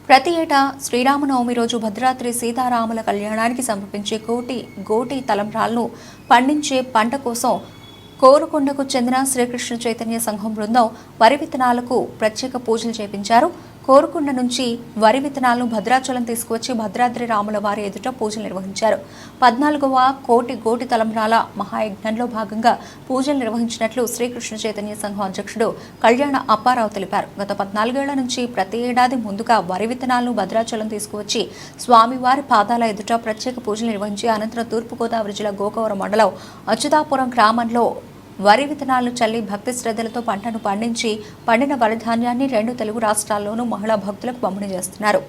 ప్రతి ఏటా శ్రీరామనవమి రోజు భద్రాద్రి సీతారాముల కళ్యాణానికి సమర్పించే గోటి తలంబ్రాలను పండించే పంట కోసం కోరుకొండకు చెందిన శ్రీకృష్ణ చైతన్య సంఘం బృందం వరి విత్తనాలకు ప్రత్యేక పూజలు చేపించారు. కోరుకొండ నుంచి వరి విత్తనాలను భద్రాచలం తీసుకువచ్చి భద్రాద్రి రాముల వారి ఎదుట పూజలు నిర్వహించారు. 14వ గోటి తలంబ్రాల మహాయజ్ఞంలో భాగంగా పూజలు నిర్వహించినట్లు శ్రీకృష్ణ చైతన్య సంఘం అధ్యక్షుడు కళ్యాణ అప్పారావు తెలిపారు. గత 14 ఏళ్ల నుంచి ప్రతి ఏడాది ముందుగా వరి విత్తనాలను భద్రాచలం తీసుకువచ్చి స్వామివారి పాదాల ఎదుట ప్రత్యేక పూజలు నిర్వహించి అనంతరం తూర్పుగోదావరి జిల్లా గోకవరం మండలం అచ్యుతాపురం గ్రామంలో వరి విత్తనాలను చల్లి భక్తి శ్రద్ధలతో పంటను పండించి పండిన వరిధాన్యాన్ని 2 తెలుగు రాష్ట్రాల్లోనూ మహిళా భక్తులకు పంపిణీ చేస్తున్నారు.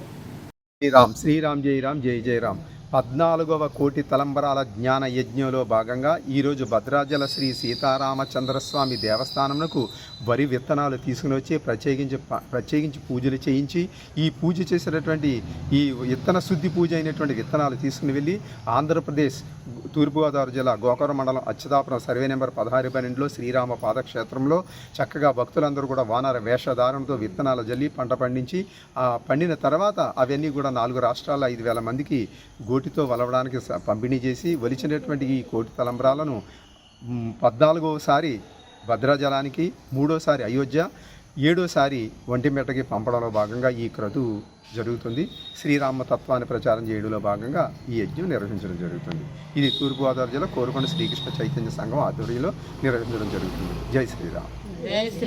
శ్రీరామ్ జై రామ్ జై జై రామ్. 14వ కోటి తలంబరాల జ్ఞాన యజ్ఞంలో భాగంగా ఈరోజు భద్రాచల శ్రీ సీతారామచంద్రస్వామి దేవస్థానంకు వరి విత్తనాలు తీసుకుని వచ్చి ప్రత్యేకించి పూజలు చేయించి ఈ పూజ చేసినటువంటి ఈ విత్తన శుద్ధి పూజ అయినటువంటి విత్తనాలు తీసుకుని వెళ్ళి ఆంధ్రప్రదేశ్ తూర్పుగోదావరి జిల్లా గోకవరం మండలం అచ్యుతాపురం సర్వే నెంబర్ 16/12లో శ్రీరామ పాదక్షేత్రంలో చక్కగా భక్తులందరూ కూడా వానర వేషధారణతో విత్తనాలు జల్లి పంట పండించి పండిన తర్వాత అవన్నీ కూడా 4 రాష్ట్రాల 5,000 మందికి గోటితో వలవడానికి పంపిణీ చేసి ఒలిచినటువంటి ఈ కోటి తలంబ్రాలను 14వసారి భద్రాచలానికి, 3వసారి అయోధ్య, 7వసారి ఒంటిమిట్టకి పంపడంలో భాగంగా ఈ క్రతువు జరుగుతుంది. శ్రీరామ తత్వాన్ని ప్రచారం చేయడంలో భాగంగా ఈ యజ్ఞం నిర్వహించడం జరుగుతుంది. ఇది తూర్పుగోదావరి జిల్లా కోరుకొండ శ్రీకృష్ణ చైతన్య సంఘం ఆధ్వర్యంలో నిర్వహించడం జరుగుతుంది. జై శ్రీరామ్.